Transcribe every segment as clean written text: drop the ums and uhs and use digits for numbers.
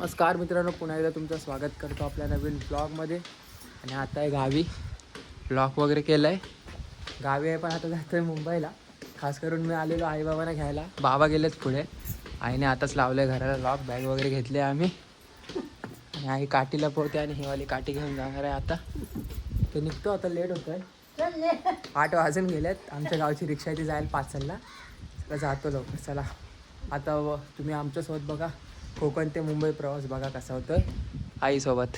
नमस्कार मित्रांनो, पुन्हा एकदा तुमचं स्वागत करतो आपल्या नवीन ब्लॉगमध्ये. आणि आता आहे गावी, ब्लॉग वगैरे केलं आहे गावी आहे, पण आता जातो आहे मुंबईला. खास करून मी आलेलो आईबाबांना घ्यायला. बाबा गेलेत पुढे, आईने आताच लावलं आहे घराला लॉक. बॅग वगैरे घेतली आहे आम्ही, आणि आई काठीला पोहते आणि ही वाली काठी घेऊन जाणार आहे. आता ते निघतो, आता लेट होतं आहे, 8 वाजून गेलेत. आमच्या गावची रिक्षा ती जाईल 5ला. सगळं जातो लवकर. चला आता तुम्ही आमच्यासोबत बघा कोकण ते मुंबई प्रवास, बघा कसा होतोय आईसोबत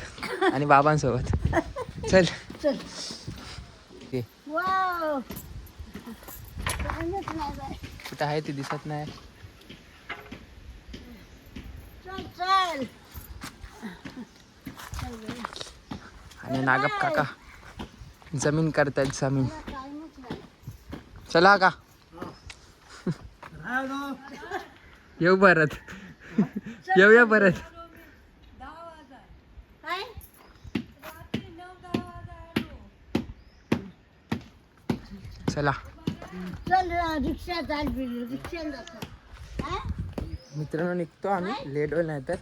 आणि बाबांसोबत. चल चल. ये. वाव. कुठं आहे ती, दिसत नाही. चल चल. आणि नागप काका जमीन करतायत, जमीन. चला का येऊ परत, येऊया परत. चला चल रिक्षा चाल, रिक्षा जातो. मित्रांनो, निघतो आम्ही, लेट होईल नाही तर.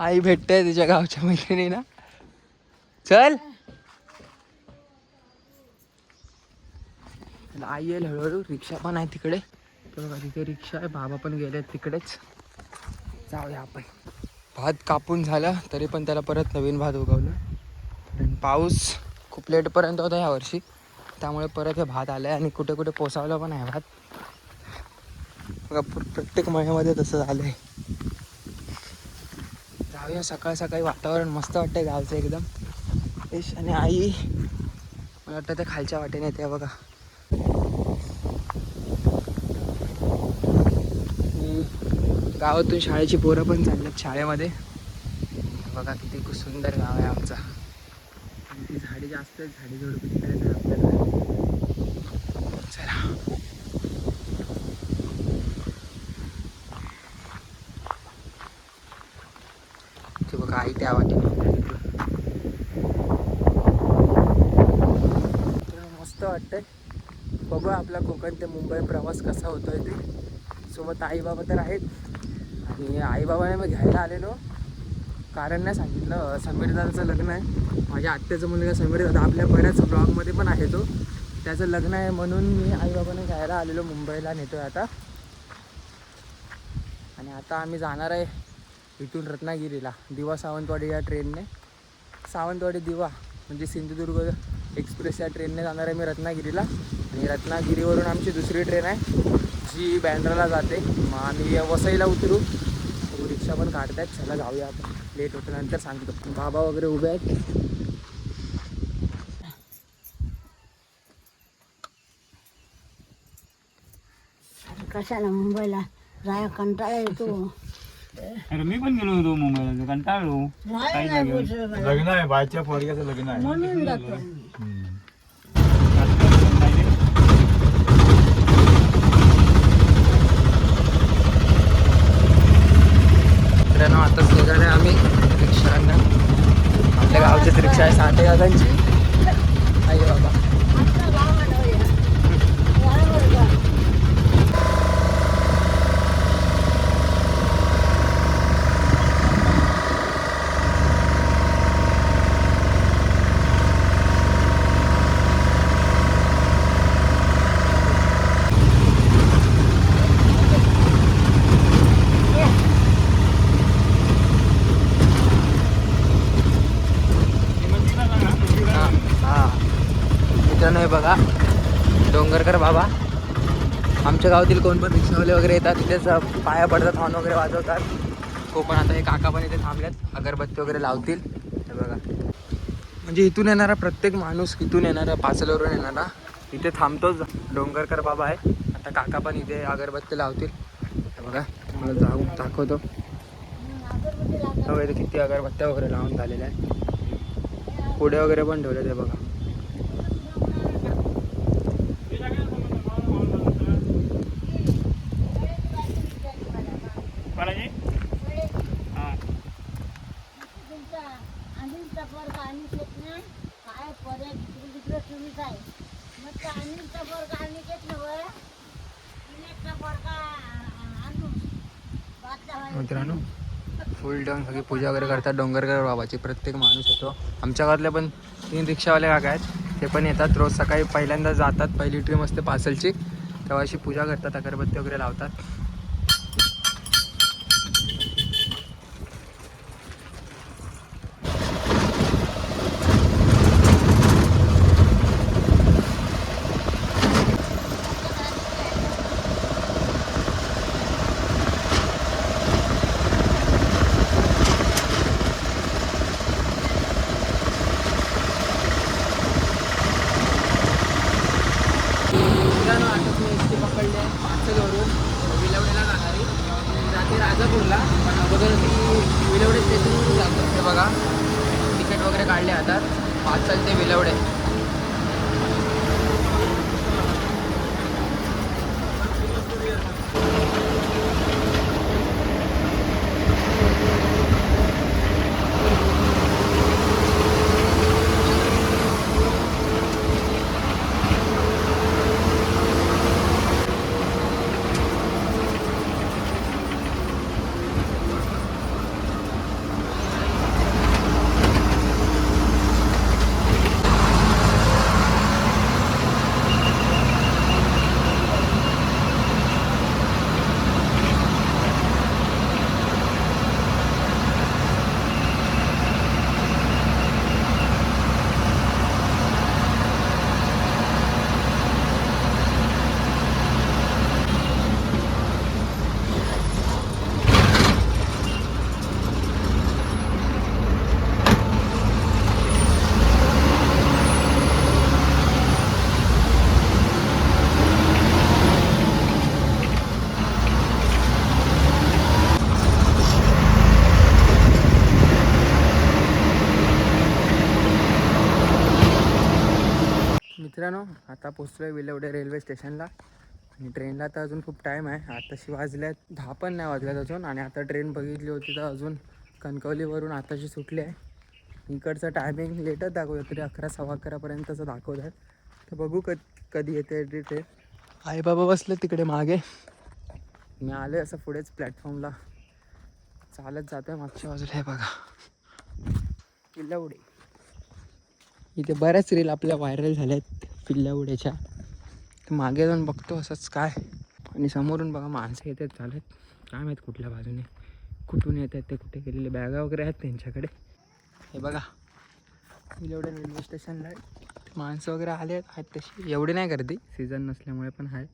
आई भेटते तिच्या गावच्या मैत्रिणीला. चल, आई येईल हळूहळू. रिक्षा पण आहे तिकडे, बघा तिथे रिक्षा आहे. बाबा पण गेले तिकडेच. जाऊया आपण. भात कापून झाला तरी पण त्याला परत नवीन भात उगवलं. कारण पाऊस खूप लेटपर्यंत होता यावर्षी, त्यामुळे परत हे भात आलं आहे. आणि कुठे कुठे पोसावलं पण आहे भात. बघा प्रत्येक महिन्यामध्ये तसं झालं आहे. जाऊया सकाळ सकाळी, वातावरण मस्त वाटतंय गावचं एकदम. आणि आई मला वाटतं त्या खालच्या वाटेने येते बघा. गावातून शाळेची पोरं पण चालल्यात शाळेमध्ये. बघा किती सुंदर गाव आहे आमचा. आणि ती झाडी जास्त आहेत, झाडी झुडपं तिकडे नाही आपल्याला. चला ते बघा आई त्या वाटेने मस्त वाटतंय. बघूया आपला कोकण ते मुंबई प्रवास कसा होतोय ते. सोबत आईबाबा तर आहेत, आणि आईबाबाने मी घ्यायला आलेलो. कारण नाही सांगितलं, समीर दादाचं लग्न आहे. माझ्या आत्याचा मुलगा समीर दादा, आपल्या बऱ्याच ब्लॉगमध्ये पण आहे तो. त्याचं लग्न आहे म्हणून मी आईबाबाने घ्यायला आलेलो, मुंबईला नेतो आहे आता. आणि आता आम्ही जाणार आहे इथून रत्नागिरीला, दिवा सावंतवाडी या ट्रेनने. सावंतवाडी दिवा म्हणजे सिंधुदुर्ग एक्सप्रेस या ट्रेनने जाणार आहे मी रत्नागिरीला. आणि रत्नागिरीवरून आमची दुसरी ट्रेन आहे जी बँड्राला जाते. मग आम्ही वसईला उतरू. रिक्षा पण काढतायत. चला जाऊया आपण, लेट होतं नंतर सांगतो. बाबा वगैरे उभे आहेत. कशाला मुंबईला जाया कंटाळा येतो. अरे मी पण गेलो होतो मुंबईला, कंटाळलो. लग्न आहे, बायच्या पोरग्याचं लग्न आहे म्हणून जातो. मित्रांनो, आताच निघाले आम्ही रिक्षांना. आपल्या गावचीच रिक्षा आहे, 60 गावांची. आई बाबा हे बघा, डोंगरकर बाबा. आमच्या गावातील कोण पण रिक्षावाले वगैरे येतात, तिथेच पाया पडतात, हॉर्न वगैरे वाजवतात. तो पण आता हे काका पण इथे थांबल्यात, अगरबत्ती वगैरे लावतील. हे बघा, म्हणजे इथून येणारा प्रत्येक माणूस, इथून येणारा पाचलवरून येणारा इथे थांबतोच. डोंगरकर बाबा आहे. आता काका पण इथे अगरबत्ती लावतील. हे बघा, तुम्हाला जाऊन दाखवतो. इथे किती अगरबत्त्या वगैरे लावून झालेल्या आहे. पुढे वगैरे पण ठेवले ते बघा. मित्रांनो, फुल डाऊन सगळी पूजा वगैरे करतात डोंगरकर बाबाची. प्रत्येक माणूस येतो. आमच्या घरातले पण 3 रिक्षावाले काका आहेत, ते पण येतात रोज सकाळी. पहिल्यांदा जातात, पहिली ट्रीम असते पासलची, तेव्हा अशी पूजा करतात, अगरबत्ती वगैरे लावतात. मित्रांनो, आता मी एस पकडली आहे पाचलवरून विलवड्याला जाणारी. जाते राजापूरला, पण अगोदर ती विलवडे स्टेशनवरून जातो. हे बघा तिकीट वगैरे काढले आता. पाचल ते विलवडे. मित्रांनो, आता पोचलो आहे विलवडे रेल्वे स्टेशनला. आणि ट्रेनला तर अजून खूप टाईम आहे. आताशी वाजल्यात 10 पण नाही वाजल्यात अजून. आणि आता ट्रेन बघितली होती तर अजून कणकवलीवरून आताशी सुटली आहे. इकडचं टायमिंग लेटच दाखवतं, तरी 11 सव्वा 11पर्यंतचं दाखवत आहे. तर बघू कधी येते ट्रेन. आई बाबा बसले तिकडे मागे, मी आलो असं पुढेच प्लॅटफॉर्मला चालत जातो आहे. मागच्या बाजूला हे बघा विलवडे. इथे बऱ्याच रील आपल्या व्हायरल झाल्या आहेत विलवड्याच्या. तर मागे जाऊन बघतो असंच काय. आणि समोरून बघा माणसं येतात चालत, काय माहीत कुठल्या बाजूने कुठून येत आहेत ते, कुठे गेलेले बॅगा वगैरे आहेत त्यांच्याकडे. हे बघा विलवडे रेल्वे स्टेशनला आहे. माणसं वगैरे आले आहेत तशी, एवढी नाही गर्दी, सीझन नसल्यामुळे पण आहे.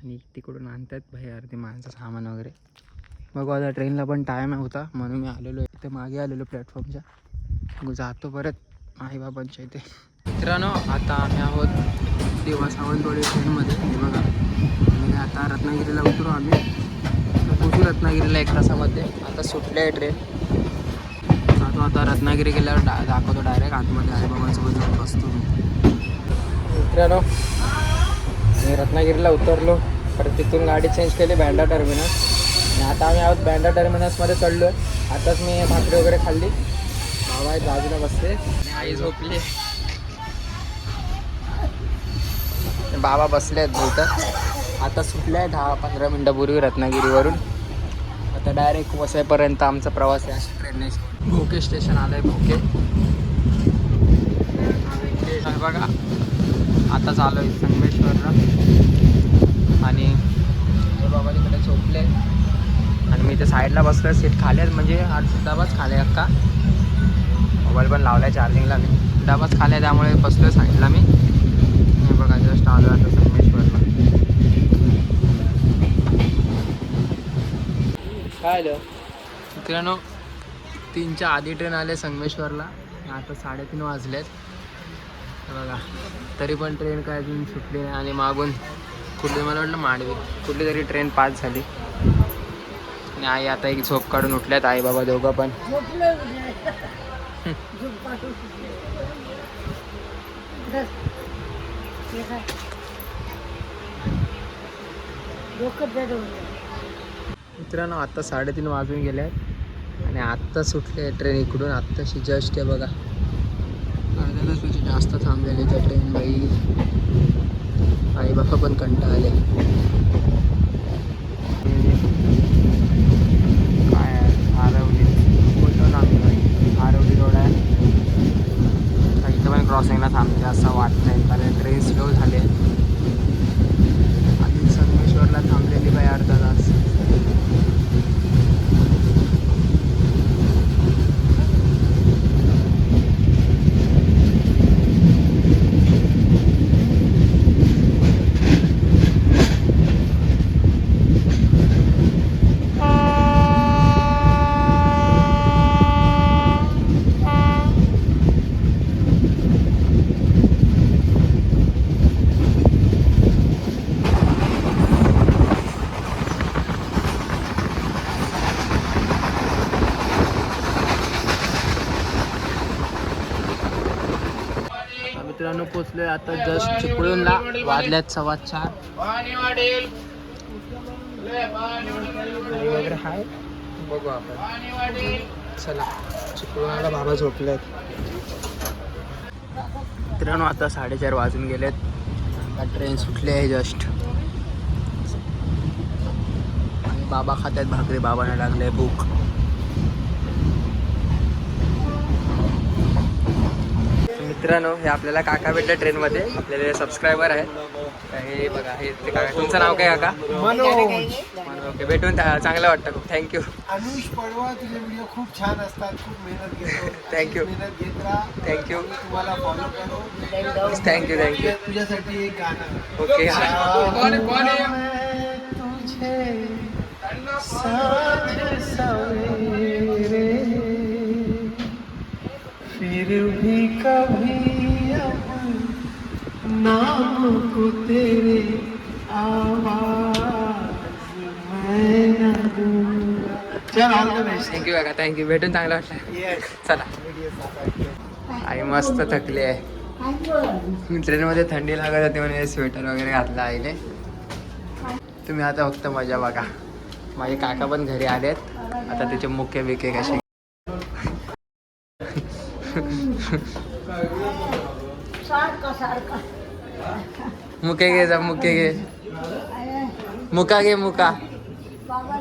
आणि तिकडून आणतात बाहेर अर्धी माणसं सामान वगैरे. बघू आता ट्रेनला पण टाईम होता म्हणून मी आलेलो आहे इथे मागे आलेलो प्लॅटफॉर्मच्या. मग जातो परत आईबाबांच्या इथे. मित्रांनो, आता आम्ही आहोत देवा सावंतवाडी ट्रेनमध्ये. हे बघा, आणि आता रत्नागिरीला उतरू आम्ही. पोचू रत्नागिरीला 1 तासामध्ये. आता सुटले आहे ट्रेन. जातो आता रत्नागिरी गेल्यावर दाखवतो डायरेक्ट आतमध्ये आईबाबांसोबत जाऊन बसतो. मित्रांनो, मी रत्नागिरीला उतरलो, परत तिथून गाडी चेंज केली बँड्रा टर्मिनस. आणि आता आम्ही आहोत बँड्रा टर्मिनसमध्ये चढलो आहे. आताच मी भाकरी वगैरे खाल्ली. बाबा आहेत बाजूला बसले आणि आई झोपली. बाबा बसले आहेत इथं. आता सुटले आहे 10-15 मिनटापूर्वी रत्नागिरीवरून. आता डायरेक्ट वसईपर्यंत आमचा प्रवास आहे अशा ट्रेनने. भोके स्टेशन आलं आहे, भोके. बघा आता चालू आहे संगमेश्वरला. आणि बाबा तिकडे झोपले आणि मी इथे साईडला बसलो. सीट खाली आहेत, म्हणजे डबाच खाली आहे अक्का. मोबाईल पण लावला आहे चार्जिंगला मी. डबाच खाली आहे त्यामुळे बसलो साईडला मी. हे बघा जस्ट आलो आता संगमेश्वरला. काय आलं मित्रांनो, 3च्या आधी ट्रेन आले संगमेश्वरला. आता 3:30 वाजलेत. बघा तरी पण ट्रेन काय अजून सुटली नाही. आणि मागून कुठली, मला वाटलं मांडवी, कुठली तरी ट्रेन पास झाली. आणि आई आता एक झोप काढून उठल्यात, आई बाबा दोघं पण. मित्रांनो, आता 3:30 वाजून गेले आहेत. आणि आत्ता सुटले ट्रेन इकडून. आत्ताशी जस्ट आहे बघा, अर्ध्या तासाची जास्त थांबलेली त्या ट्रेन. बाई आई बाबा पण कंटाळले. काय पुन्हा थांबते असं वाटतंय, कारण ट्रेन स्लो झाले. आधी संगमेश्वरला थांबलेली बाई अर्धा तास. मित्रांनो पोचलोय आता जस्ट चिपळूणला. वाजल्यात 4:15. वगैरे आहे, बघू आपण. चला चिपळूणला बाबा झोपलेत. मित्रांनो आता 4:30 वाजून गेलेत. आता ट्रेन सुटली आहे जस्ट. आणि बाबा खात्यात भाकरी. बाबांना लागले भूक. मित्रांनो हे आपल्याला काका भेटले ट्रेनमध्ये. आपल्याला सबस्क्रायबर आहेत. हे बघा हे ते काका. तुमचं नाव काय काका? ओके, भेटून चांगलं वाटतं खूप. थँक्यू. अनुष पडवा, तुझे व्हिडिओ खूप छान असतात. खूप मेहनत घेतो. थँक्यू मेहनत घेत राहा. थँक्यू तुम्हाला फॉलो करू. Thank you thank you. तुझ्यासाठी एक गाणं. ओके. फिर भी कभी नाम को तेरे आवाज मैं न दूंगा. चल ऑल द बेस्ट. थँक्यू काका थँक्यू. भेटून चांगलं वाटलं. चला. आई मस्त थकली आहे. ट्रेनमध्ये थंडी लागत होती म्हणून स्वेटर वगैरे घातलं आईने. तुम्ही आता फक्त मजा बघा. माझे काका पण घरी आलेत. आता त्याचे मुके बिके कसे. सारखा मुके घे जा. मुके घे. मुका घे मुका. बाबा